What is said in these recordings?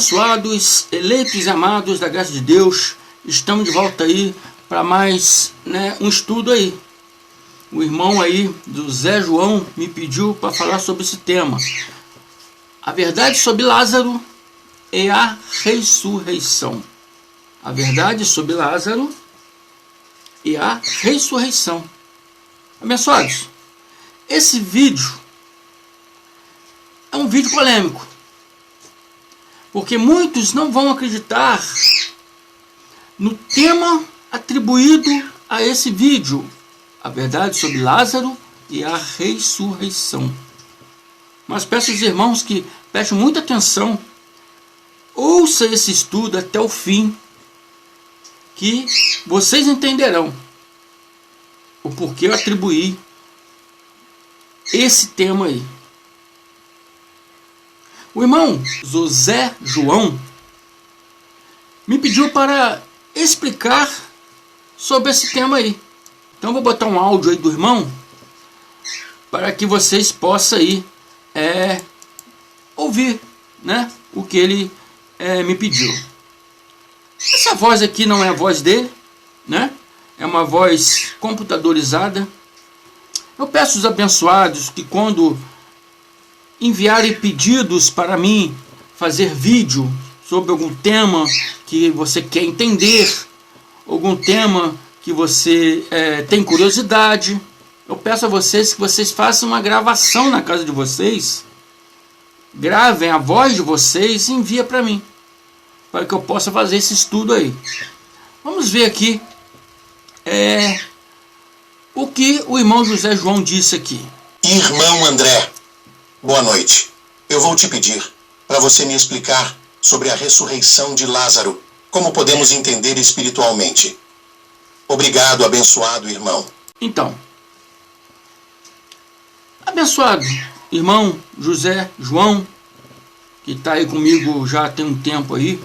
Abençoados, eleitos e amados da graça de Deus, estamos de volta aí para mais um estudo aí. O irmão aí do Zé João me pediu para falar sobre esse tema. A verdade sobre Lázaro e a ressurreição. A verdade sobre Lázaro e a ressurreição. Abençoados, esse vídeo é um vídeo polêmico, porque muitos não vão acreditar no tema atribuído a esse vídeo, a verdade sobre Lázaro e a ressurreição. Mas peço aos irmãos que prestem muita atenção, ouça esse estudo até o fim, que vocês entenderão o porquê eu atribuí esse tema aí. O irmão José João me pediu para explicar sobre esse tema aí. Então eu vou botar um áudio aí do irmão para que vocês possam aí ouvir, o que ele me pediu. Essa voz aqui não é a voz dele, é uma voz computadorizada. Eu peço aos abençoados que quando enviarem pedidos para mim fazer vídeo sobre algum tema que você quer entender, algum tema que você tem curiosidade, eu peço a vocês que vocês façam uma gravação na casa de vocês, gravem a voz de vocês e enviem para mim, para que eu possa fazer esse estudo aí. Vamos ver aqui o que o irmão José João disse aqui. Irmão André, boa noite. Eu vou te pedir para você me explicar sobre a ressurreição de Lázaro, como podemos entender espiritualmente. Obrigado, abençoado irmão. Então, abençoado irmão José João, que está aí comigo já tem um tempo aí.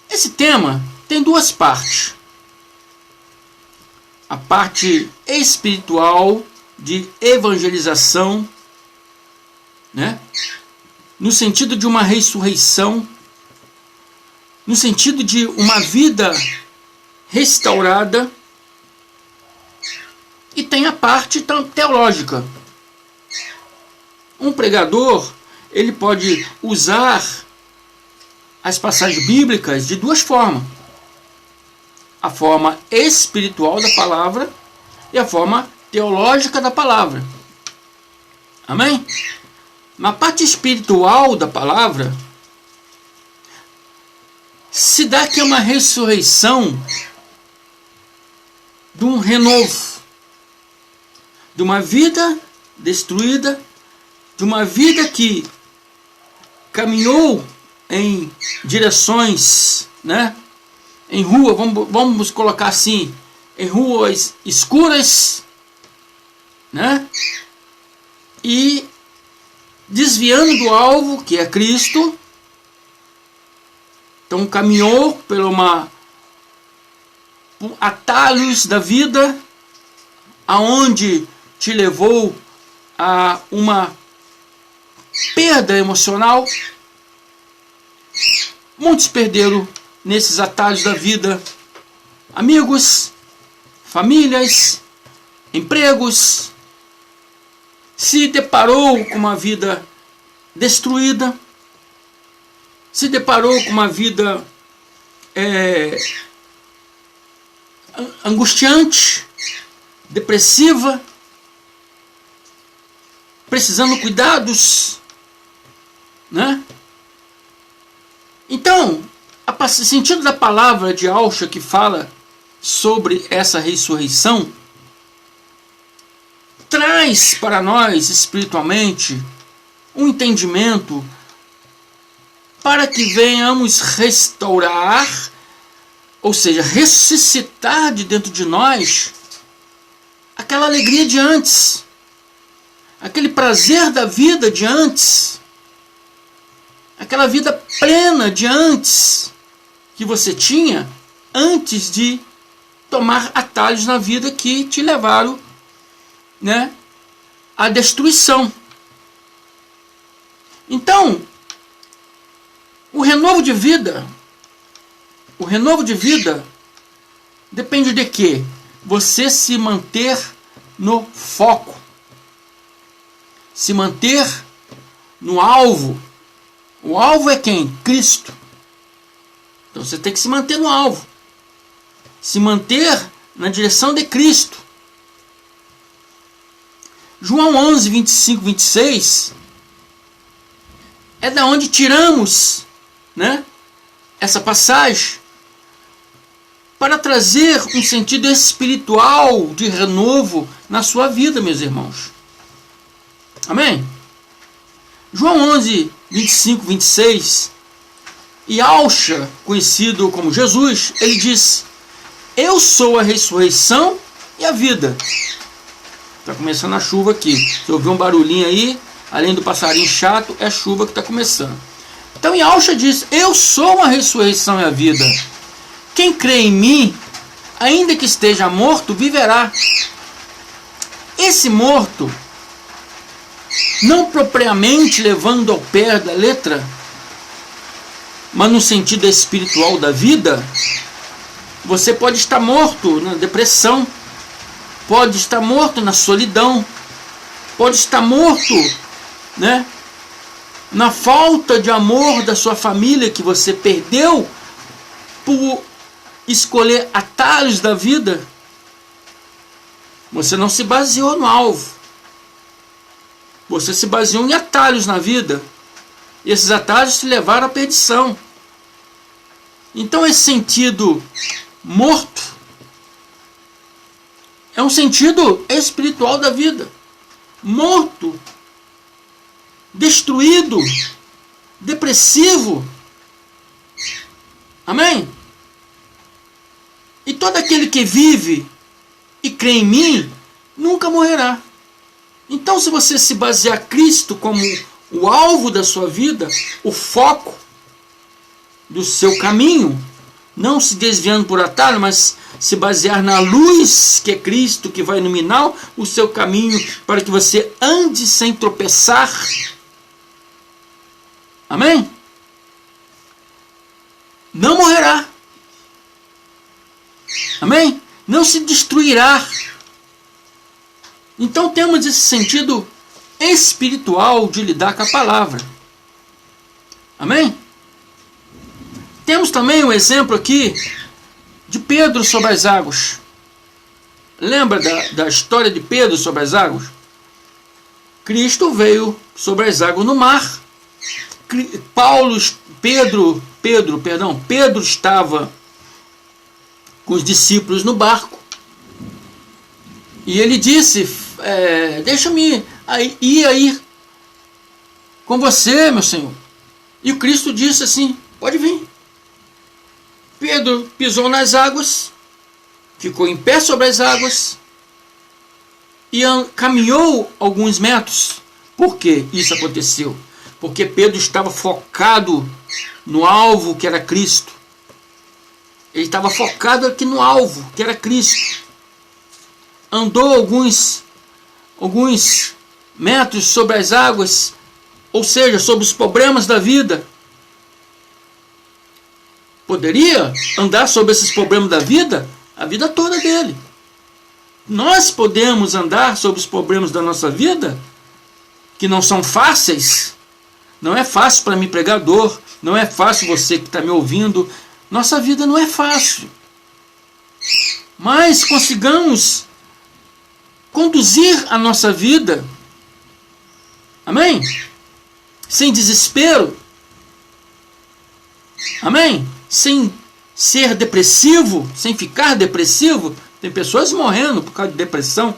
Esse tema tem duas partes. A parte espiritual de evangelização, no sentido de uma ressurreição, no sentido de uma vida restaurada, e tem a parte teológica. Um pregador, ele pode usar as passagens bíblicas de duas formas: a forma espiritual da palavra e a forma teológica da palavra. Amém? Na parte espiritual da palavra, se dá que é uma ressurreição de um renovo, de uma vida destruída, de uma vida que caminhou em direções, em rua, vamos colocar assim, em ruas escuras, e desviando do alvo, que é Cristo. Então caminhou por atalhos da vida, aonde te levou a uma perda emocional. Muitos perderam nesses atalhos da vida amigos, famílias, empregos, se deparou com uma vida destruída, se deparou com uma vida angustiante, depressiva, precisando de cuidados, Então, o sentido da palavra de Alcha que fala sobre essa ressurreição traz para nós espiritualmente um entendimento para que venhamos restaurar, ou seja, ressuscitar de dentro de nós aquela alegria de antes, aquele prazer da vida de antes, aquela vida plena de antes que você tinha antes de tomar atalhos na vida que te levaram à destruição. Então, O renovo de vida depende de quê? Você se manter no foco, se manter no alvo. O alvo é quem? Cristo. Então você tem que se manter no alvo, se manter na direção de Cristo. João 11, 25, 26 é da onde tiramos, né, essa passagem para trazer um sentido espiritual de renovo na sua vida, meus irmãos. Amém? João 11, 25, 26, Yahshua, conhecido como Jesus, ele diz: eu sou a ressurreição e a vida. Está começando a chuva aqui. Se ouvir um barulhinho aí, além do passarinho chato, é chuva que está começando. Então Yahshua diz: eu sou a ressurreição e a vida. Quem crê em mim, ainda que esteja morto, viverá. Esse morto, não propriamente levando ao pé da letra, mas no sentido espiritual da vida, você pode estar morto na depressão, pode estar morto na solidão, pode estar morto, né, na falta de amor da sua família que você perdeu por escolher atalhos da vida. Você não se baseou no alvo, você se baseou em atalhos na vida, e esses atalhos te levaram à perdição. Então esse sentido morto é um sentido espiritual da vida. Morto, destruído, depressivo. Amém? E todo aquele que vive e crê em mim nunca morrerá. Então, se você se basear Cristo como o alvo da sua vida, o foco do seu caminho, não se desviando por atalho, mas se basear na luz que é Cristo, que vai iluminar o seu caminho para que você ande sem tropeçar. Amém? Não morrerá. Amém? Não se destruirá. Então temos esse sentido espiritual de lidar com a palavra. Amém? Temos também um exemplo aqui de Pedro sobre as águas. Lembra da história de Pedro sobre as águas? Cristo veio sobre as águas no mar. Pedro estava com os discípulos no barco. E ele disse: deixa-me ir aí com você, meu Senhor. E o Cristo disse assim: pode vir. Pedro pisou nas águas, ficou em pé sobre as águas e caminhou alguns metros. Por que isso aconteceu? Porque Pedro estava focado no alvo que era Cristo. Ele estava focado aqui no alvo que era Cristo. Andou alguns metros sobre as águas, ou seja, sobre os problemas da vida. Poderia andar sobre esses problemas da vida a vida toda dele. Nós podemos andar sobre os problemas da nossa vida, que não são fáceis. Não é fácil para mim, pregador, não é fácil você que está me ouvindo. Nossa vida não é fácil. Mas consigamos conduzir a nossa vida, amém? Sem desespero, amém? Sem ser depressivo, sem ficar depressivo. Tem pessoas morrendo por causa de depressão.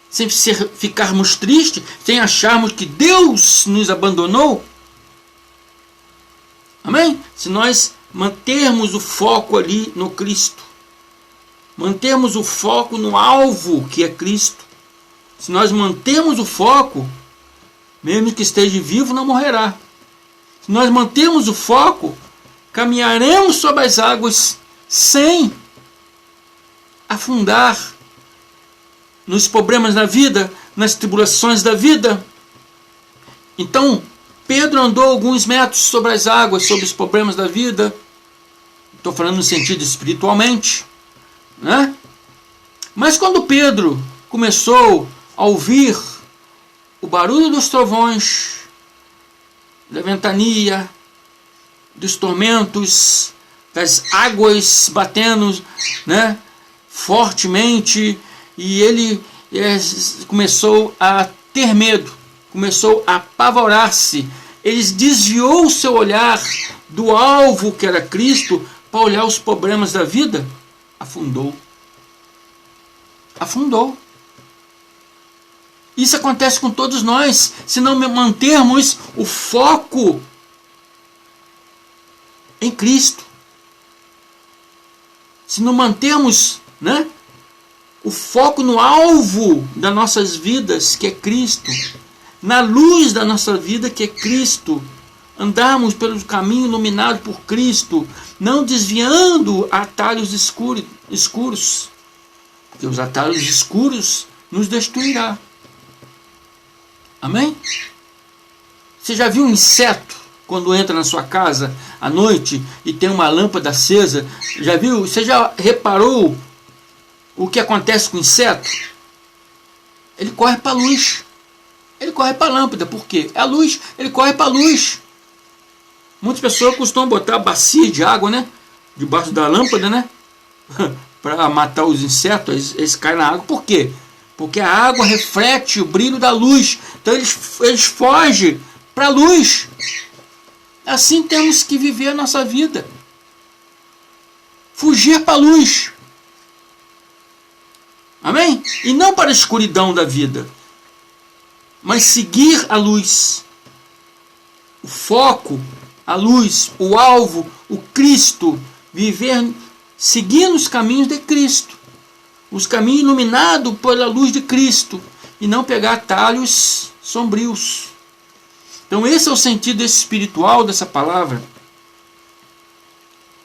Sem ficarmos tristes, sem acharmos que Deus nos abandonou. Amém? Se nós mantermos o foco ali no Cristo, mantermos o foco no alvo que é Cristo, se nós mantermos o foco, mesmo que esteja vivo, não morrerá. Se nós mantermos o foco, caminharemos sobre as águas sem afundar nos problemas da vida, nas tribulações da vida. Então, Pedro andou alguns metros sobre as águas, sobre os problemas da vida. Estou falando no sentido espiritualmente, né? Mas quando Pedro começou a ouvir o barulho dos trovões, da ventania, dos tormentos, das águas batendo, né, fortemente, e ele começou a ter medo, começou a apavorar-se. Ele desviou o seu olhar do alvo que era Cristo para olhar os problemas da vida. Afundou. Afundou. Isso acontece com todos nós, se não mantermos o foco em Cristo. Se não mantermos, né, o foco no alvo das nossas vidas, que é Cristo, na luz da nossa vida, que é Cristo, andarmos pelo caminho iluminado por Cristo, não desviando atalhos escuros, porque os atalhos escuros nos destruirá. Amém? Você já viu um inseto quando entra na sua casa à noite e tem uma lâmpada acesa? Já viu? Você já reparou o que acontece com o inseto? Ele corre para a luz. Ele corre para a lâmpada. Por quê? É a luz. Ele corre para a luz. Muitas pessoas costumam botar bacia de água, né, debaixo da lâmpada, né, para matar os insetos. Eles caem na água. Por quê? Porque a água reflete o brilho da luz. Então eles fogem para a luz. Assim temos que viver a nossa vida. Fugir para a luz. Amém? E não para a escuridão da vida. Mas seguir a luz. O foco, a luz, o alvo, o Cristo. Viver seguindo os caminhos de Cristo. Os caminhos iluminados pela luz de Cristo. E não pegar atalhos sombrios. Então esse é o sentido espiritual dessa palavra.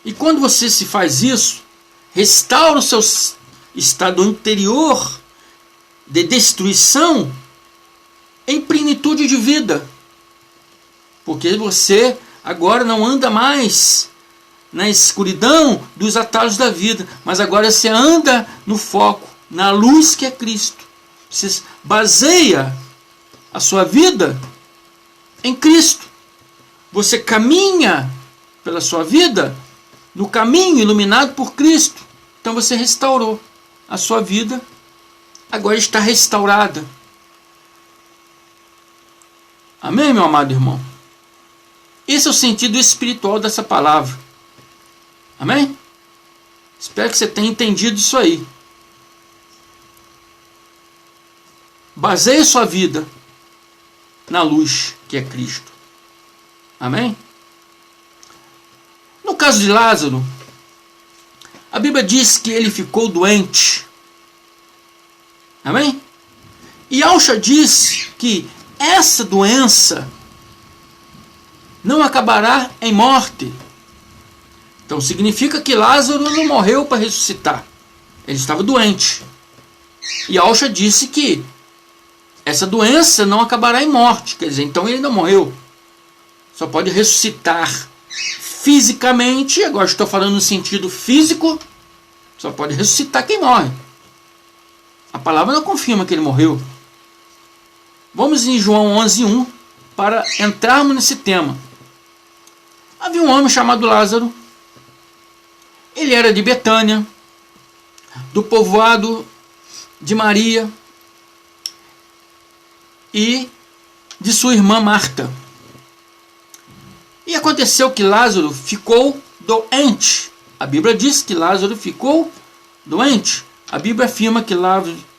E quando você se faz isso, restaura o seu estado anterior de destruição em plenitude de vida. Porque você agora não anda mais na escuridão dos atalhos da vida, mas agora você anda no foco, na luz que é Cristo. Você baseia a sua vida em Cristo. Você caminha pela sua vida no caminho iluminado por Cristo. Então você restaurou a sua vida, agora está restaurada. Amém, meu amado irmão? Esse é o sentido espiritual dessa palavra. Amém? Espero que você tenha entendido isso aí. Baseie sua vida na luz que é Cristo. Amém? No caso de Lázaro, a Bíblia diz que ele ficou doente. Amém? E Alcha diz que essa doença não acabará em morte. Então significa que Lázaro não morreu para ressuscitar. Ele estava doente. E Alcha disse que essa doença não acabará em morte. Quer dizer, então ele não morreu. Só pode ressuscitar fisicamente. Agora estou falando no sentido físico. Só pode ressuscitar quem morre. A palavra não confirma que ele morreu. Vamos em João 11:1 para entrarmos nesse tema. Havia um homem chamado Lázaro. Ele era de Betânia, do povoado de Maria e de sua irmã Marta. E aconteceu que Lázaro ficou doente. A Bíblia diz que Lázaro ficou doente. A Bíblia afirma que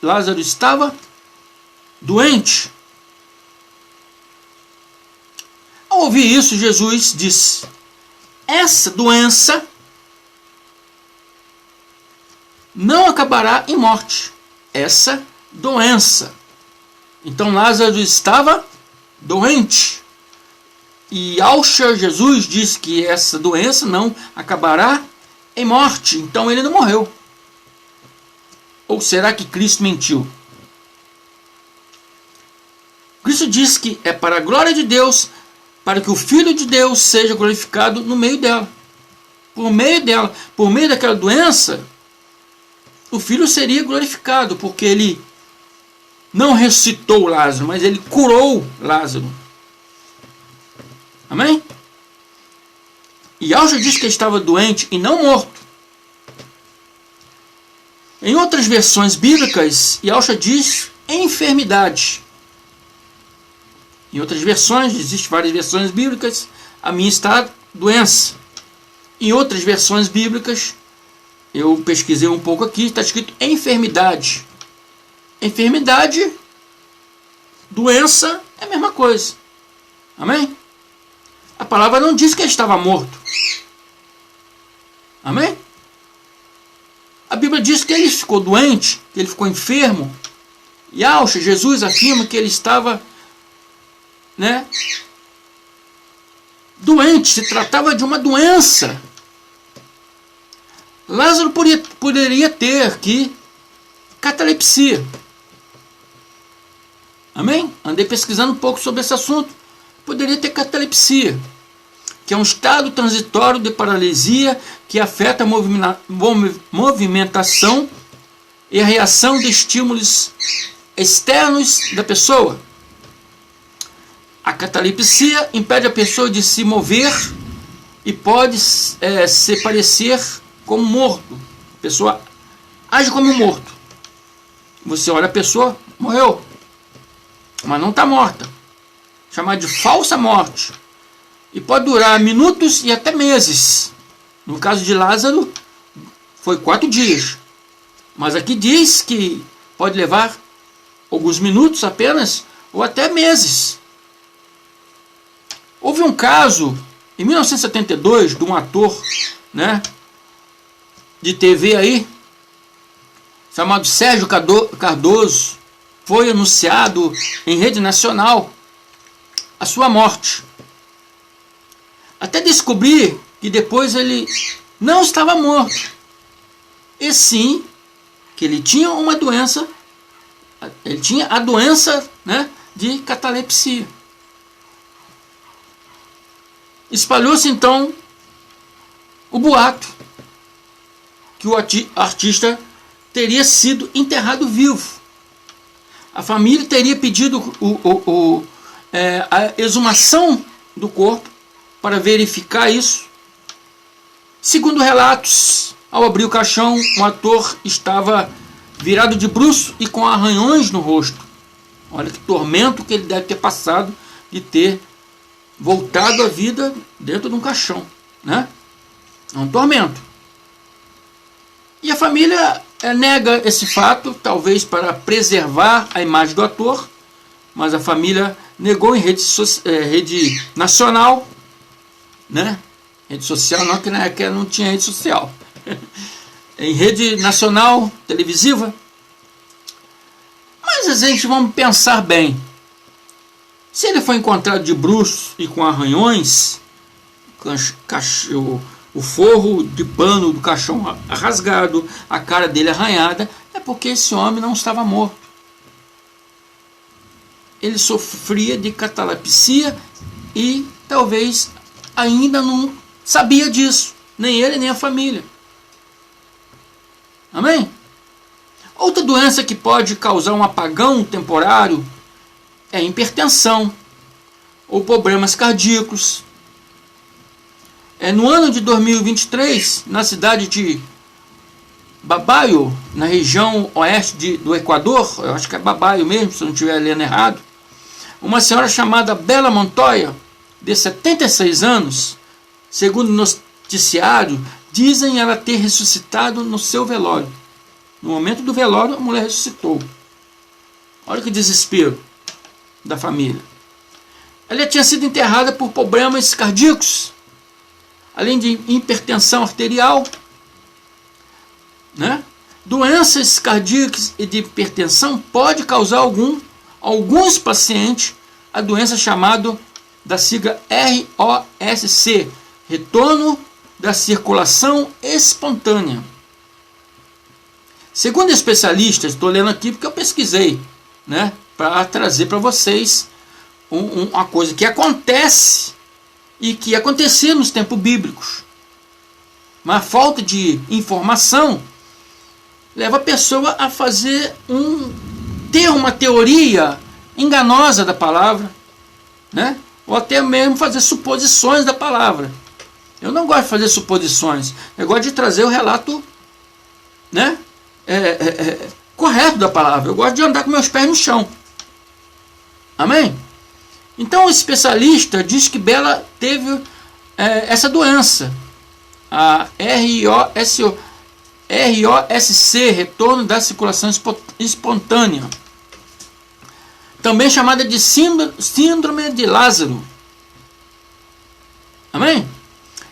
Lázaro estava doente. Ao ouvir isso, Jesus disse: essa doença não acabará em morte. Essa doença. Então Lázaro estava doente. E ao Jesus disse que essa doença não acabará em morte. Então ele não morreu. Ou será que Cristo mentiu? Cristo disse que é para a glória de Deus, para que o Filho de Deus seja glorificado no meio dela. Por meio daquela doença, o Filho seria glorificado, porque ele não ressuscitou Lázaro, mas ele curou Lázaro. Amém? E Yahshua disse que ele estava doente e não morto. Em outras versões bíblicas, Yahshua diz enfermidade. Em outras versões, existem várias versões bíblicas, a minha está doença. Em outras versões bíblicas, eu pesquisei um pouco aqui, está escrito enfermidade. Enfermidade, doença, é a mesma coisa. Amém? A palavra não diz que ele estava morto. Amém? A Bíblia diz que ele ficou doente, que ele ficou enfermo. E Yahshua, Jesus afirma que ele estava, doente, se tratava de uma doença. Lázaro poderia ter aqui catalepsia. Amém? Andei pesquisando um pouco sobre esse assunto. Poderia ter catalepsia, que é um estado transitório de paralisia que afeta a movimentação e a reação de estímulos externos da pessoa. A catalepsia impede a pessoa de se mover e pode se parecer como morto. A pessoa age como morto. Você olha a pessoa, morreu, mas não está morta. Chamado de falsa morte. E pode durar minutos e até meses. No caso de Lázaro, foi 4 dias. Mas aqui diz que pode levar alguns minutos apenas, ou até meses. Houve um caso, em 1972, de um ator, de TV aí, chamado Sérgio Cardoso. Foi anunciado em rede nacional a sua morte. Até descobrir que depois ele não estava morto. E sim, que ele tinha uma doença, ele tinha a doença de catalepsia. Espalhou-se então o boato que o artista teria sido enterrado vivo. A família teria pedido a exumação do corpo para verificar isso. Segundo relatos, ao abrir o caixão, o ator estava virado de bruços e com arranhões no rosto. Olha que tormento que ele deve ter passado de ter voltado à vida dentro de um caixão. É um tormento. E a família nega esse fato, talvez para preservar a imagem do ator, mas a família negou em rede nacional, rede social não, que na época não tinha rede social, em rede nacional, televisiva. Mas a gente vamos pensar bem, se ele foi encontrado de bruços e com arranhões, o forro de pano do caixão rasgado, a cara dele arranhada, é porque esse homem não estava morto. Ele sofria de catalepsia e talvez ainda não sabia disso, nem ele nem a família. Amém? Outra doença que pode causar um apagão temporário é a hipertensão ou problemas cardíacos. No ano de 2023, na cidade de Babaio, na região oeste do Equador, eu acho que é Babaio mesmo, se eu não estiver lendo errado, uma senhora chamada Bela Montoya, de 76 anos, segundo o noticiário, dizem ela ter ressuscitado no seu velório. No momento do velório, a mulher ressuscitou. Olha que desespero da família. Ela tinha sido enterrada por problemas cardíacos, além de hipertensão arterial, doenças cardíacas e de hipertensão pode causar alguns pacientes a doença chamada da sigla ROSC, retorno da circulação espontânea. Segundo especialistas, estou lendo aqui porque eu pesquisei, para trazer para vocês uma coisa que acontece e que acontecia nos tempos bíblicos. Mas a falta de informação leva a pessoa a ter uma teoria enganosa da palavra, né? Ou até mesmo fazer suposições da palavra. Eu não gosto de fazer suposições, eu gosto de trazer o relato, né? Correto da palavra. Eu gosto de andar com meus pés no chão. Amém? Então o especialista diz que Bela teve essa doença, a ROSC, retorno da circulação espontânea, também chamada de síndrome de Lázaro. Amém?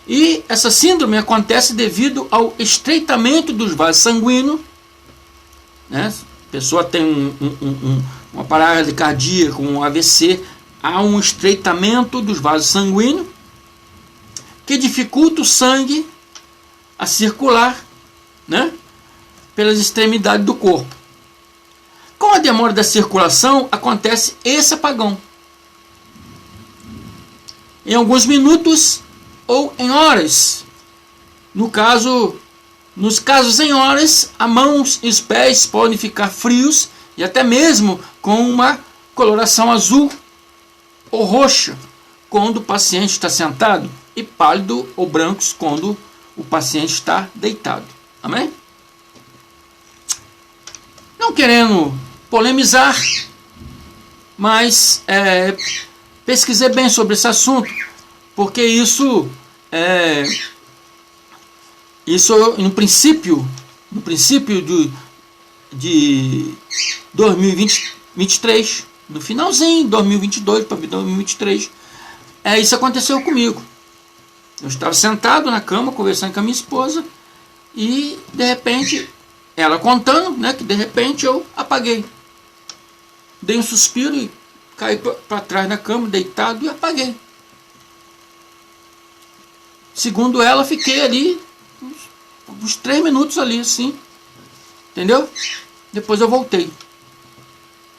E essa síndrome acontece devido ao estreitamento dos vasos sanguíneos, né? A pessoa tem uma parada cardíaca, um AVC, há um estreitamento dos vasos sanguíneos que dificulta o sangue a circular, né, pelas extremidades do corpo. Com a demora da circulação, acontece esse apagão. Em alguns minutos ou em horas. Nos casos em horas, as mãos e os pés podem ficar frios e até mesmo com uma coloração azul ou roxa quando o paciente está sentado e pálido ou brancos quando o paciente está deitado. Amém? Não querendo polemizar, mas pesquisei bem sobre esse assunto, porque isso no princípio de 2023, no finalzinho de 2022 para 2023, isso aconteceu comigo. Eu estava sentado na cama conversando com a minha esposa e de repente ela contando, né, que de repente eu apaguei. Dei um suspiro e caí para trás da cama, deitado, e apaguei. Segundo ela, fiquei ali uns 3 minutos ali, assim. Entendeu? Depois eu voltei.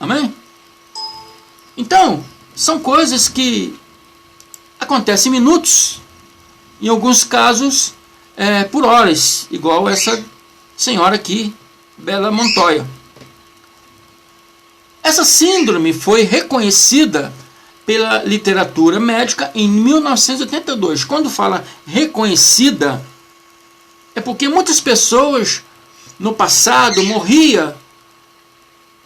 Amém? Então, são coisas que acontecem em minutos, em alguns casos por horas, igual essa senhora aqui, Bela Montoya. Essa síndrome foi reconhecida pela literatura médica em 1982. Quando fala reconhecida, é porque muitas pessoas no passado morriam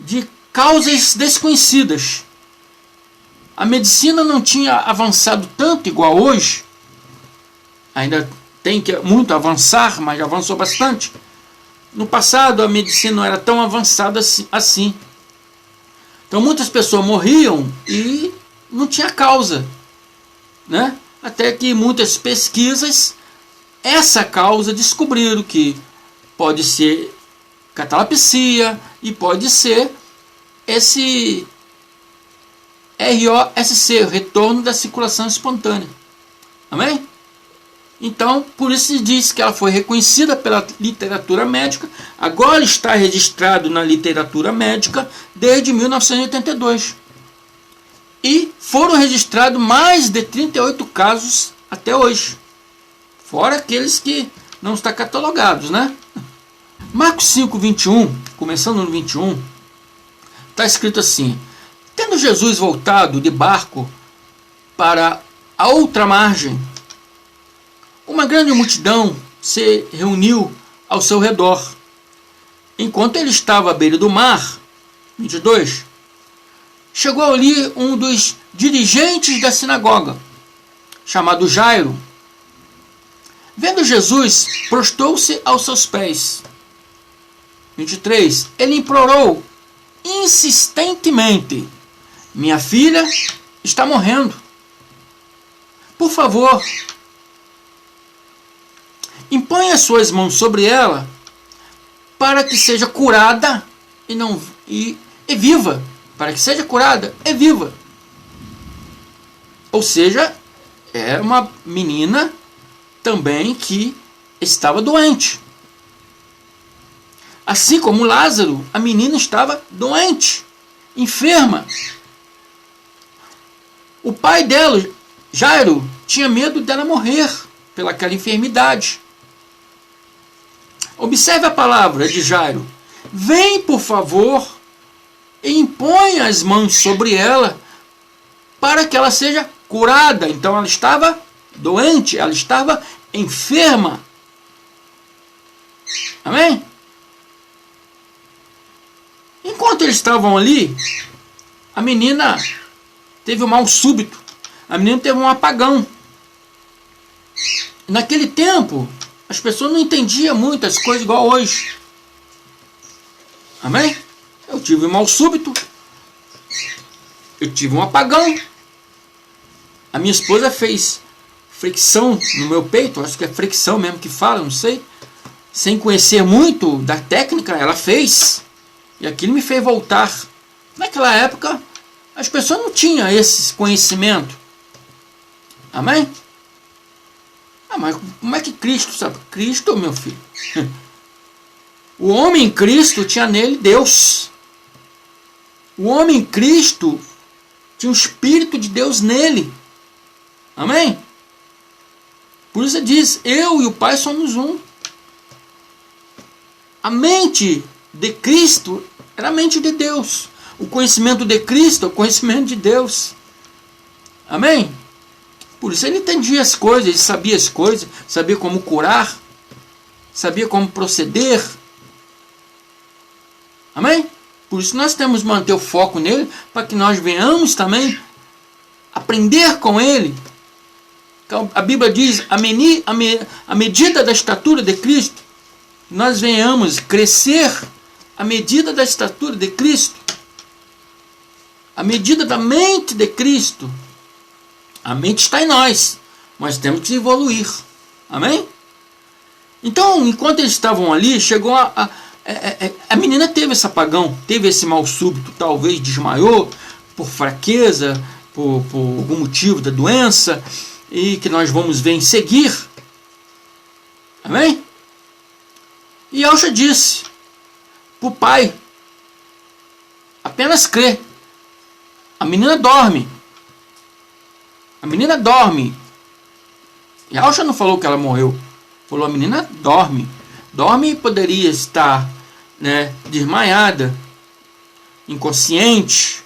de causas desconhecidas. A medicina não tinha avançado tanto igual hoje. Ainda tem que muito avançar, mas avançou bastante. No passado a medicina não era tão avançada assim. Então muitas pessoas morriam e não tinha causa, né? Até que muitas pesquisas, essa causa descobriram que pode ser catalepsia e pode ser esse ROSC, retorno da circulação espontânea. Amém? Então, por isso se diz que ela foi reconhecida pela literatura médica, agora está registrado na literatura médica desde 1982. E foram registrados mais de 38 casos até hoje. Fora aqueles que não estão catalogados, né? Marcos 5, 21, começando no 21, está escrito assim: tendo Jesus voltado de barco para a outra margem, uma grande multidão se reuniu ao seu redor. Enquanto ele estava à beira do mar, 22, chegou ali um dos dirigentes da sinagoga, chamado Jairo. Vendo Jesus, prostrou-se aos seus pés. 23, ele implorou insistentemente: minha filha está morrendo. Por favor, impõe as suas mãos sobre ela para que seja curada e viva. Para que seja curada e viva. Ou seja, é uma menina também que estava doente. Assim como Lázaro, a menina estava doente, enferma. O pai dela, Jairo, tinha medo dela morrer pelaquela enfermidade. Observe a palavra de Jairo. Vem, por favor, e impõe as mãos sobre ela para que ela seja curada. Então ela estava doente, ela estava enferma. Amém? Enquanto eles estavam ali, a menina teve um mal súbito. A menina teve um apagão. Naquele tempo, as pessoas não entendiam muitas coisas igual hoje. Amém? Eu tive um mal súbito. Eu tive um apagão. A minha esposa fez fricção no meu peito. Acho que é fricção mesmo que fala, não sei. Sem conhecer muito da técnica, ela fez. E aquilo me fez voltar. Naquela época, as pessoas não tinham esse conhecimento. Amém? Ah, mas como é que Cristo sabe? Cristo, meu filho. O homem em Cristo tinha nele Deus. O homem em Cristo tinha o Espírito de Deus nele. Amém? Por isso diz, eu e o Pai somos um. A mente de Cristo era a mente de Deus. O conhecimento de Cristo é o conhecimento de Deus. Amém? Por isso ele entendia as coisas, ele sabia as coisas, sabia como curar, sabia como proceder. Amém? Por isso nós temos que manter o foco nele, para que nós venhamos também aprender com ele. A Bíblia diz, a medida da estatura de Cristo, nós venhamos crescer à medida da estatura de Cristo, à medida da mente de Cristo. A mente está em nós, mas temos que evoluir. Amém? Então, enquanto eles estavam ali, chegou a menina teve esse apagão, teve esse mal súbito, talvez desmaiou por fraqueza, por algum motivo da doença, e que nós vamos ver em seguir. Amém? E Alcha disse para o pai, apenas crê. A menina dorme. A menina dorme. E Alcha não falou que ela morreu. Falou, a menina dorme. Dorme e poderia estar, né, desmaiada, inconsciente.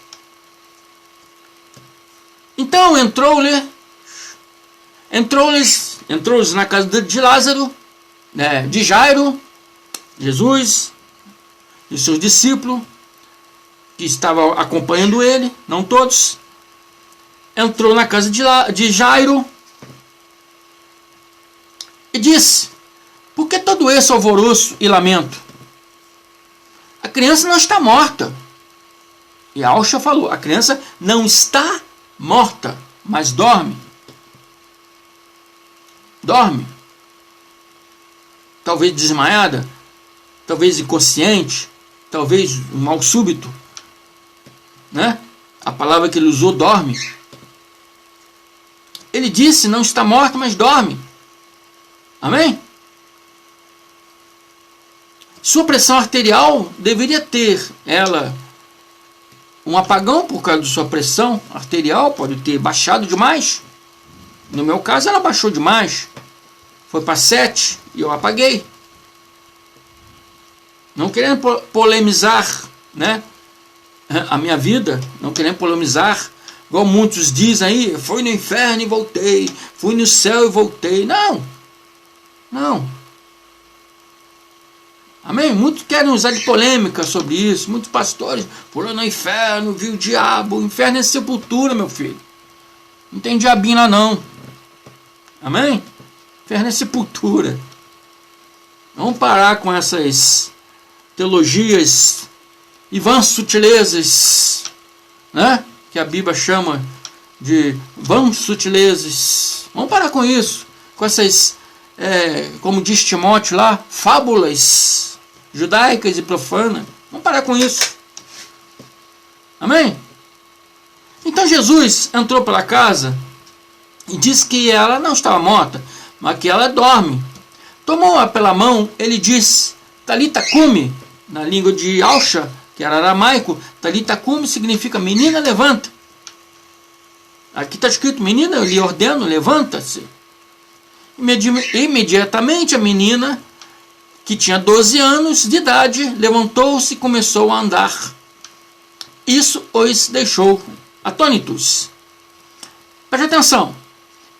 Então entrou-lhes na casa de Lázaro, né, de Jairo, Jesus e seus discípulos, que estavam acompanhando ele, não todos. Entrou na casa de Jairo e disse, por que todo esse alvoroço e lamento? A criança não está morta. E Alcha falou, a criança não está morta, mas dorme. Dorme. Talvez desmaiada, talvez inconsciente, talvez um mal súbito, né? A palavra que ele usou, dorme. Ele disse, não está morta, mas dorme. Amém? Sua pressão arterial deveria ter, ela, um apagão por causa de sua pressão arterial, pode ter baixado demais. No meu caso, ela baixou demais. Foi para 7 e eu apaguei. Não querendo polemizar, né, a minha vida, não querendo polemizar, igual muitos dizem aí, fui no inferno e voltei, fui no céu e voltei. Não. Não. Amém? Muitos querem usar de polêmica sobre isso. Muitos pastores foram no inferno, viu o diabo. O inferno é sepultura, meu filho. Não tem diabinho lá não. Amém? Inferno é sepultura. Vamos parar com essas teologias e vãs sutilezas, né? Que a Bíblia chama de vãs sutilezas. Vamos parar com isso. Com essas, como diz Timóteo lá, fábulas judaicas e profanas. Vamos parar com isso. Amém? Então Jesus entrou pela casa e disse que ela não estava morta, mas que ela dorme. Tomou-a pela mão, ele disse, Talita cumi, na língua de Alcha, que era aramaico, Talita cumi significa menina levanta. Aqui está escrito: menina, eu lhe ordeno, levanta-se. Imediatamente a menina, que tinha 12 anos de idade, levantou-se e começou a andar. Isso os deixou atônitos. Preste atenção.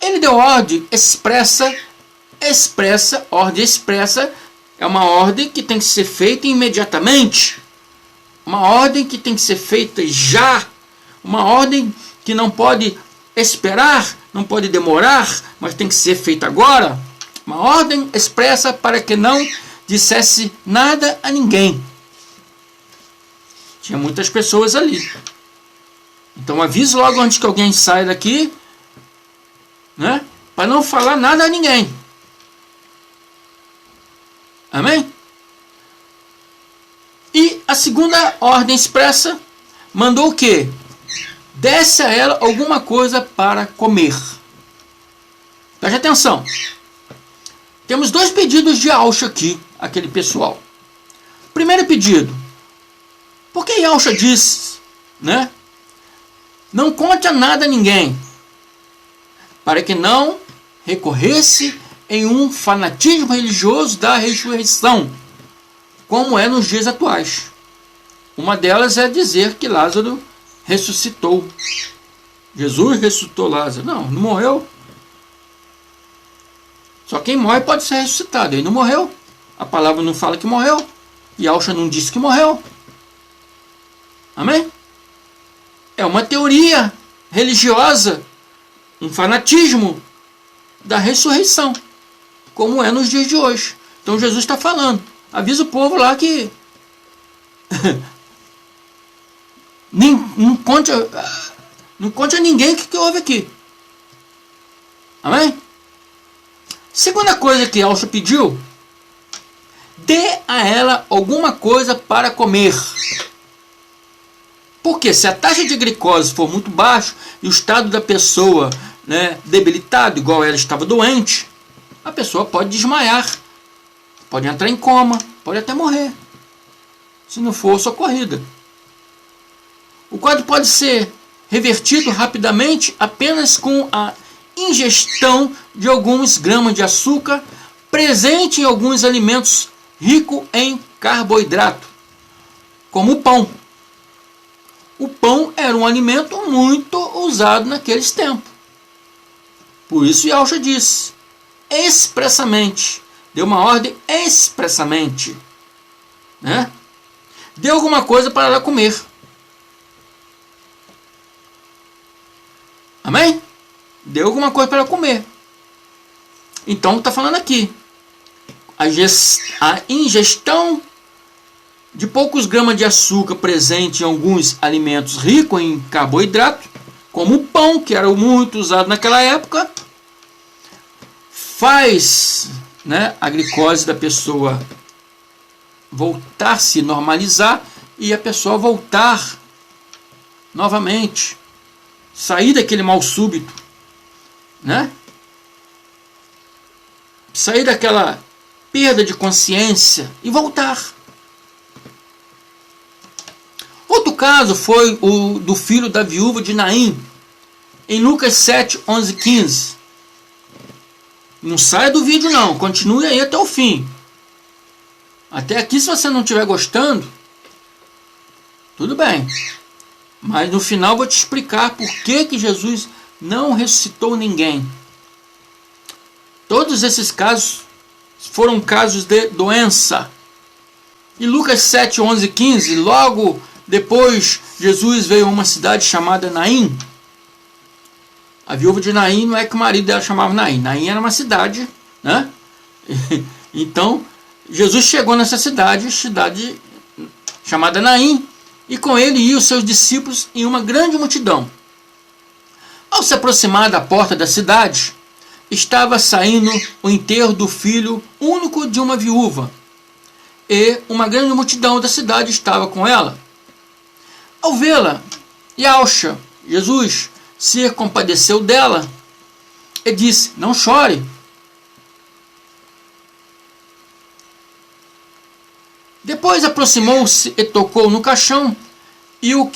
Ele deu ordem expressa, ordem expressa é uma ordem que tem que ser feita imediatamente. Uma ordem que tem que ser feita já. Uma ordem que não pode esperar, não pode demorar, mas tem que ser feita agora. Uma ordem expressa para que não dissesse nada a ninguém. Tinha muitas pessoas ali. Então avise logo antes que alguém saia daqui, né? Para não falar nada a ninguém. Amém? E a segunda ordem expressa mandou o quê? Desse a ela alguma coisa para comer. Preste atenção. Temos 2 pedidos de Yahshua aqui, aquele pessoal. Primeiro pedido. Por que Yahshua disse, né? Não conte a nada a ninguém, para que não recorresse em um fanatismo religioso da ressurreição, como é nos dias atuais. Uma delas é dizer que Lázaro ressuscitou. Jesus ressuscitou Lázaro. Não morreu. Só quem morre pode ser ressuscitado. Ele não morreu. A palavra não fala que morreu. E Yahshua não disse que morreu. Amém? É uma teoria religiosa, um fanatismo da ressurreição, como é nos dias de hoje. Então Jesus está falando. Avisa o povo lá que não conte a ninguém o que houve aqui. Amém? Segunda coisa que Yahshua pediu: dê a ela alguma coisa para comer. Porque se a taxa de glicose for muito baixa e o estado da pessoa, né, debilitado, igual ela estava doente, a pessoa pode desmaiar, pode entrar em coma, pode até morrer, se não for socorrida. O quadro pode ser revertido rapidamente apenas com a ingestão de alguns gramas de açúcar presente em alguns alimentos ricos em carboidrato, como o pão. O pão era um alimento muito usado naqueles tempos. Por isso Yahshua disse expressamente, deu uma ordem expressamente, né? Deu alguma coisa para ela comer. Amém? Deu alguma coisa para ela comer. Então está falando aqui, a ingestão de poucos gramas de açúcar presente em alguns alimentos ricos em carboidrato, como o pão, que era muito usado naquela época, faz, né, a glicose da pessoa voltar a se normalizar e a pessoa voltar novamente, sair daquele mal súbito, né? Sair daquela perda de consciência e voltar. Outro caso foi o do filho da viúva de Naim, em Lucas 7, 11, 15. Não saia do vídeo não, continue aí até o fim. Até aqui, se você não estiver gostando, tudo bem. Mas no final eu vou te explicar por que Jesus não ressuscitou ninguém. Todos esses casos foram casos de doença. E Lucas 7, 11, 15, logo depois, Jesus veio a uma cidade chamada Naim. A viúva de Naim não é que o marido dela chamava Naim. Naim era uma cidade, né? Então, Jesus chegou nessa cidade chamada Naim, e com ele iam os seus discípulos e uma grande multidão. Ao se aproximar da porta da cidade, estava saindo o enterro do filho único de uma viúva, e uma grande multidão da cidade estava com ela. Ao vê-la, Yahshua, Jesus, se compadeceu dela e disse: não chore. Depois aproximou-se e tocou no caixão, e o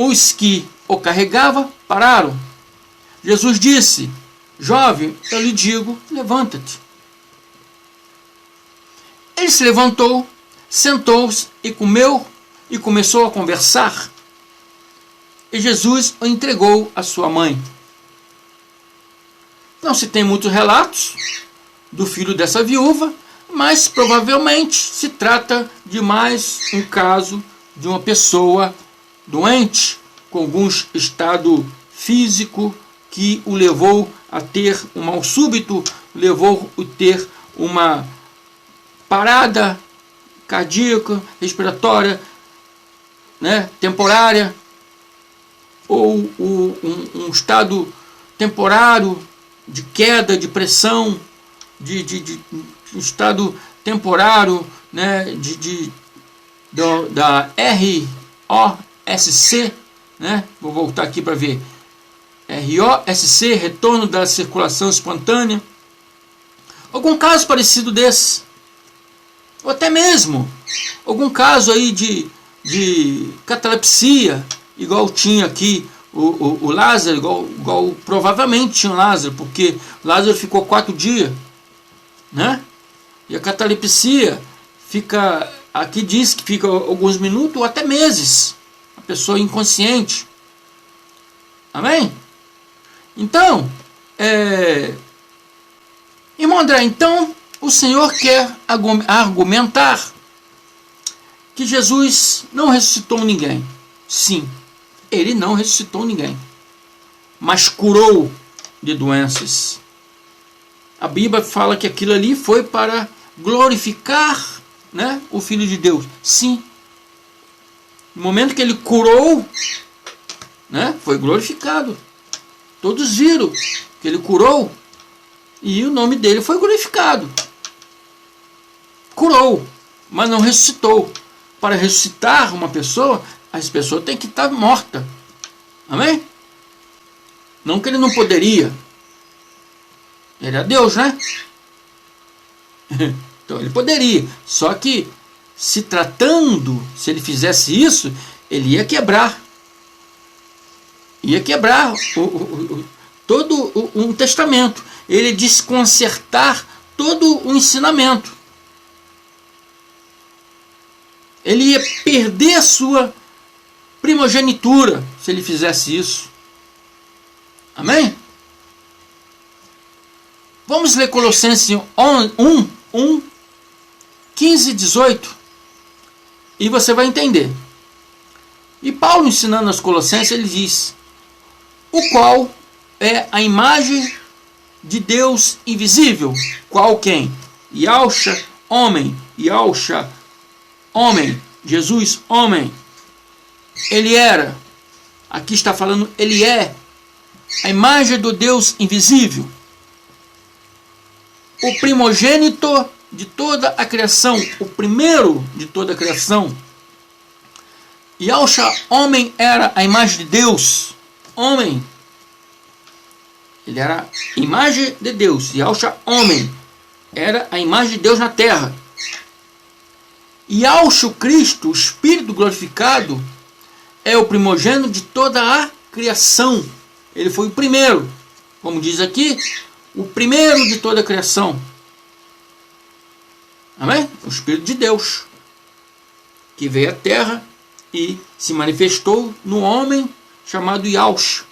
Os que o carregavam pararam. Jesus disse: jovem, eu lhe digo, levanta-te. Ele se levantou, sentou-se e comeu e começou a conversar. E Jesus o entregou à sua mãe. Não se tem muitos relatos do filho dessa viúva, mas provavelmente se trata de mais um caso de uma pessoa doente, com algum estado físico que o levou a ter um mal súbito, levou a ter uma parada cardíaca, respiratória, né, temporária, ou um estado temporário de queda de pressão, de um estado temporário, né, da ROSC, né? Vou voltar aqui para ver. ROSC, retorno da circulação espontânea. Algum caso parecido desse. Ou até mesmo algum caso aí de catalepsia, igual tinha aqui o Lázaro, igual provavelmente tinha o Lázaro, porque Lázaro ficou 4 dias, né? E a catalepsia fica, aqui diz que fica alguns minutos ou até meses, a pessoa inconsciente. Amém? Então, irmão André, então o Senhor quer argumentar que Jesus não ressuscitou ninguém. Sim, ele não ressuscitou ninguém, mas curou de doenças. A Bíblia fala que aquilo ali foi para glorificar, né, o Filho de Deus. Sim, no momento que ele curou, né, foi glorificado. Todos viram que ele curou e o nome dele foi glorificado. Curou, mas não ressuscitou. Para ressuscitar uma pessoa, as pessoas têm que estar morta. Amém? Não que ele não poderia. Ele é Deus, né? Então ele poderia. Só que, se tratando, se ele fizesse isso, ele ia quebrar. Ia quebrar todo um testamento. Ele ia desconcertar todo o ensinamento. Ele ia perder a sua primogenitura se ele fizesse isso. Amém? Vamos ler Colossenses 1, 15 e 18 e você vai entender. E Paulo, ensinando aos Colossenses, ele diz: o qual é a imagem de Deus invisível. Qual quem? Yahshua, homem. Yahshua, homem. Jesus, homem. Ele era. Aqui está falando, ele é a imagem do Deus invisível. O primogênito de toda a criação. O primeiro de toda a criação. Yahshua, homem, era a imagem de Deus. Homem. Ele era a imagem de Deus. Yahshua, homem, era a imagem de Deus na terra. Yahshua Cristo, o Espírito glorificado, é o primogênito de toda a criação. Ele foi o primeiro. Como diz aqui, o primeiro de toda a criação. Amém? O Espírito de Deus, que veio à terra e se manifestou no homem chamado Yahshua.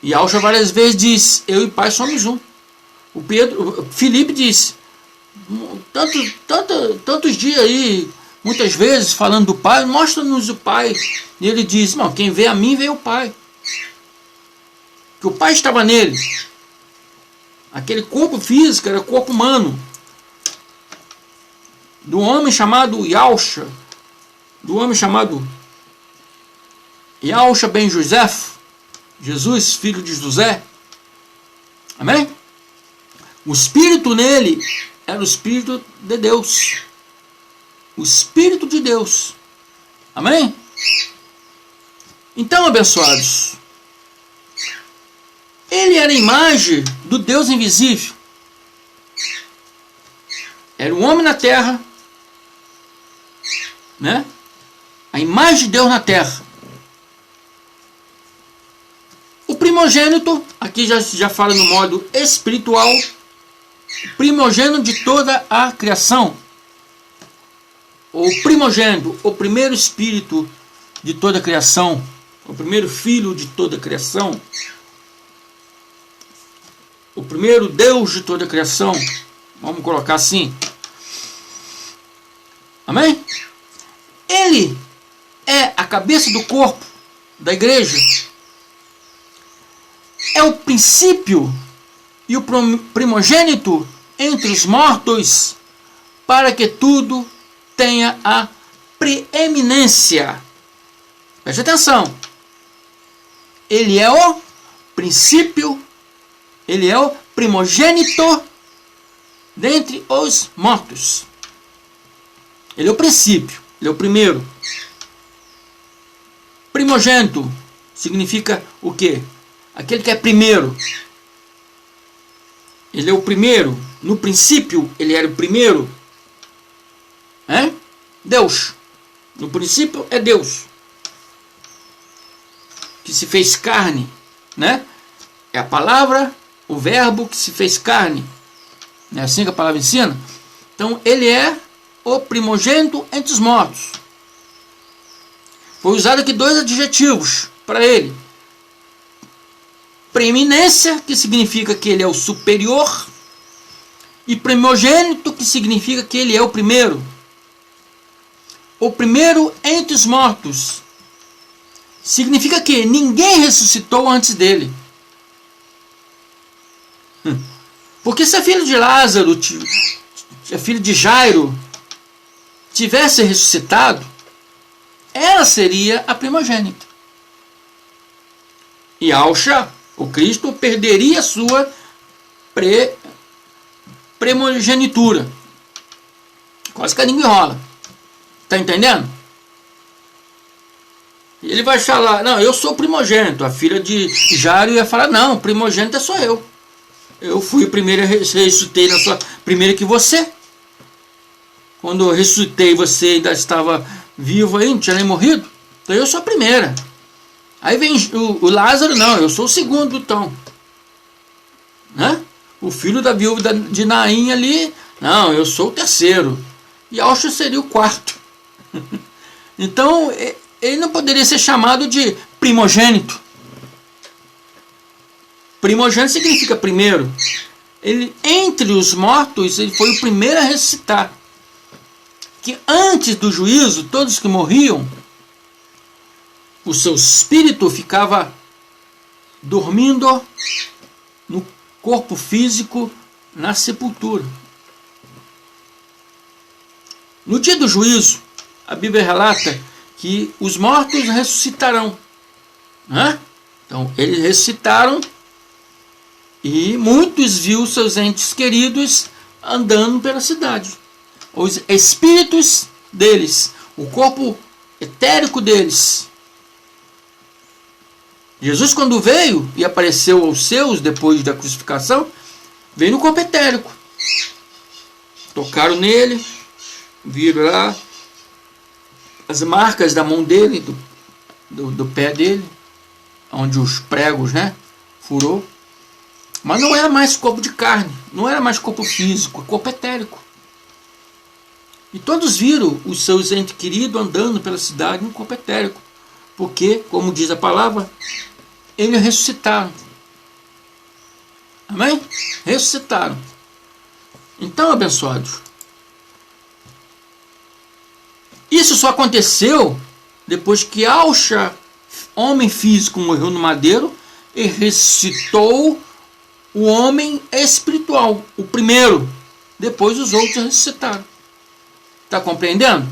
Yahshua várias vezes diz: eu e o Pai somos um. Filipe disse, tantos dias aí, muitas vezes falando do Pai, mostra-nos o Pai. E ele diz: não, quem vê a mim vê o Pai. Que o Pai estava nele. Aquele corpo físico era corpo humano. Do homem chamado Yahshua, do homem chamado Yahshua ben José, Jesus, filho de José. Amém? O Espírito nele era o Espírito de Deus. O Espírito de Deus. Amém? Então, abençoados, ele era a imagem do Deus invisível. Era o homem na terra, né? A imagem de Deus na terra. primogênito, aqui já fala no modo espiritual, primogênito de toda a criação. O primogênito, o primeiro espírito de toda a criação, o primeiro filho de toda a criação, o primeiro Deus de toda a criação, vamos colocar assim. Amém? Ele é a cabeça do corpo da igreja. É o princípio e o primogênito entre os mortos, para que tudo tenha a preeminência. Preste atenção. Ele é o princípio, ele é o primogênito dentre os mortos. Ele é o princípio, ele é o primeiro. Primogênito significa o quê? Aquele que é primeiro. Ele é o primeiro. No princípio, ele era o primeiro. Deus. No princípio é Deus. Que se fez carne. Né? É a palavra, o verbo que se fez carne. Não é assim que a palavra ensina? Então, ele é o primogênito entre os mortos. Foi usado aqui dois adjetivos para ele. Preeminência, que significa que ele é o superior, e primogênito, que significa que ele é o primeiro. O primeiro entre os mortos. Significa que ninguém ressuscitou antes dele. Porque se a filha de Lázaro, a filha de Jairo, tivesse ressuscitado, ela seria a primogênita. E Alcha, o Cristo, perderia a sua primogenitura. Quase que a língua enrola. Está entendendo? Ele vai falar, não, eu sou primogênito. A filha de Jairo ia falar, não, primogênito sou eu. Eu fui o primeiro, ressuscitei na sua primeiro que você. Quando eu ressuscitei, você ainda estava vivo aí, não tinha nem morrido. Então eu sou a primeira. Aí vem o Lázaro, não, eu sou o segundo, então. Né? O filho da viúva de Naim ali, não, eu sou o terceiro. E Alcha seria o quarto. Então, ele não poderia ser chamado de primogênito. Primogênito significa primeiro. Ele, entre os mortos, ele foi o primeiro a ressuscitar. Que antes do juízo, todos que morriam, o seu espírito ficava dormindo no corpo físico na sepultura. No dia do juízo, a Bíblia relata que os mortos ressuscitarão. Né? Então, eles ressuscitaram e muitos viram seus entes queridos andando pela cidade. Os espíritos deles, o corpo etérico deles. Jesus, quando veio e apareceu aos seus depois da crucificação, veio no corpo etérico. Tocaram nele, viram lá as marcas da mão dele, do pé dele, onde os pregos, né, furou. Mas não era mais corpo de carne, não era mais corpo físico, corpo etérico. E todos viram os seus entes queridos andando pela cidade no corpo etérico. Porque, como diz a palavra, eles ressuscitaram. Amém? Ressuscitaram. Então, abençoados, isso só aconteceu depois que Alcha, homem físico, morreu no madeiro e ressuscitou o homem espiritual, o primeiro. Depois os outros ressuscitaram. Está compreendendo?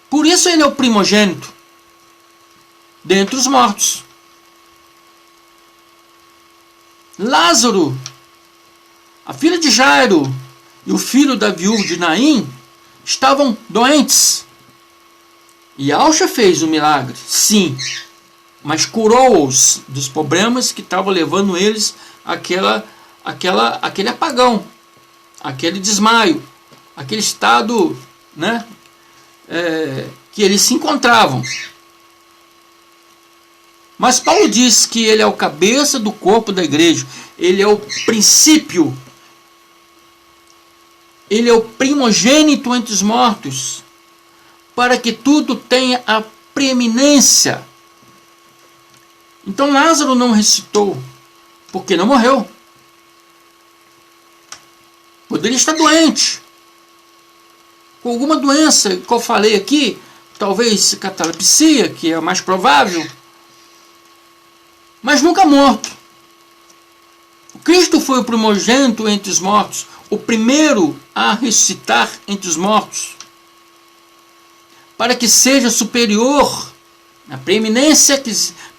Por isso ele é o primogênito dentre os mortos. Lázaro, a filha de Jairo e o filho da viúva de Naim estavam doentes. E Alcha fez o milagre, sim, mas curou-os dos problemas que estavam levando eles aquele apagão, aquele desmaio, aquele estado, né, que eles se encontravam. Mas Paulo diz que ele é o cabeça do corpo da igreja. Ele é o princípio. Ele é o primogênito entre os mortos, para que tudo tenha a preeminência. Então Lázaro não ressuscitou, porque não morreu. Poderia estar doente, com alguma doença que eu falei aqui, talvez catalepsia, que é a mais provável, mas nunca morto. O Cristo foi o primogênito entre os mortos, o primeiro a ressuscitar entre os mortos, para que seja superior, na preeminência,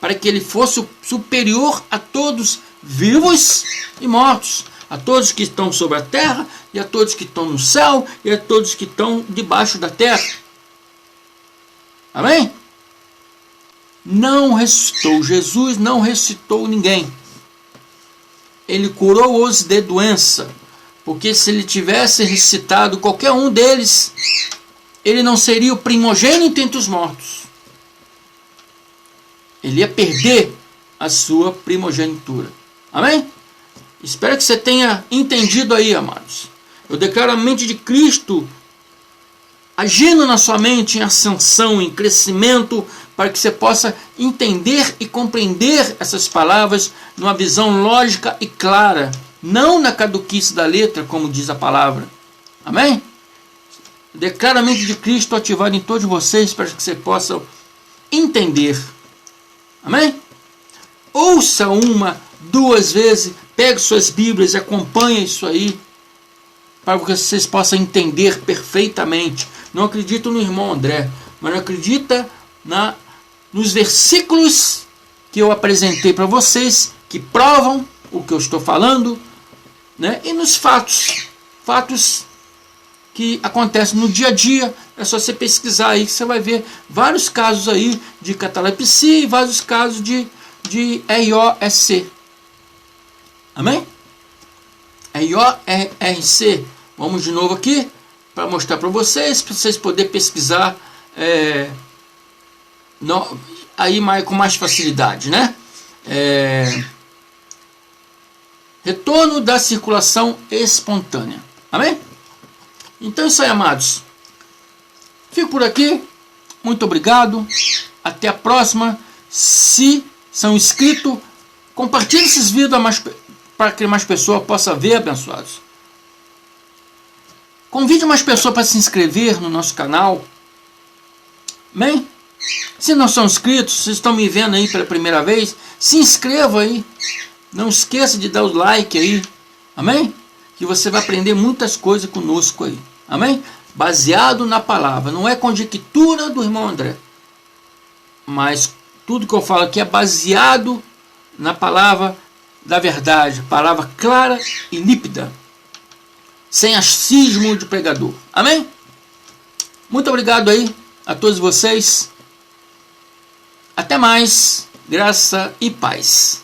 para que ele fosse superior a todos, vivos e mortos, a todos que estão sobre a terra, e a todos que estão no céu, e a todos que estão debaixo da terra. Amém? Não ressuscitou, Jesus não ressuscitou ninguém. Ele curou-os de doença, porque se ele tivesse ressuscitado qualquer um deles, ele não seria o primogênito entre os mortos. Ele ia perder a sua primogenitura. Amém? Espero que você tenha entendido aí, amados. Eu declaro a mente de Cristo agindo na sua mente em ascensão, em crescimento, para que você possa entender e compreender essas palavras numa visão lógica e clara, não na caduquice da letra, como diz a palavra. Amém? Declaro a mente de Cristo ativada em todos vocês, para que você possa entender. Amém? Ouça uma, duas vezes, pegue suas Bíblias e acompanhe isso aí, para que vocês possam entender perfeitamente. Não acredito no irmão André, mas acredita nos versículos que eu apresentei para vocês, que provam o que eu estou falando, né? E nos fatos que acontecem no dia a dia. É só você pesquisar aí, que você vai ver vários casos aí de catalepsia e vários casos de EIORC. Amém? EIORC. Vamos de novo aqui, para mostrar para vocês poderem pesquisar aí com mais facilidade, né? Retorno da circulação espontânea. Amém? Então é isso aí, amados. Fico por aqui. Muito obrigado. Até a próxima. Se são inscritos, compartilhe esses vídeos para que mais pessoas possam ver, abençoados. Convide mais pessoas para se inscrever no nosso canal. Amém? Se não são inscritos, vocês estão me vendo aí pela primeira vez, se inscreva aí. Não esqueça de dar o like aí. Amém? Que você vai aprender muitas coisas conosco aí. Amém? Baseado na palavra. Não é conjectura do irmão André. Mas tudo que eu falo aqui é baseado na palavra da verdade. Palavra clara e límpida. Sem achismo de pregador. Amém? Muito obrigado aí a todos vocês. Até mais. Graça e paz.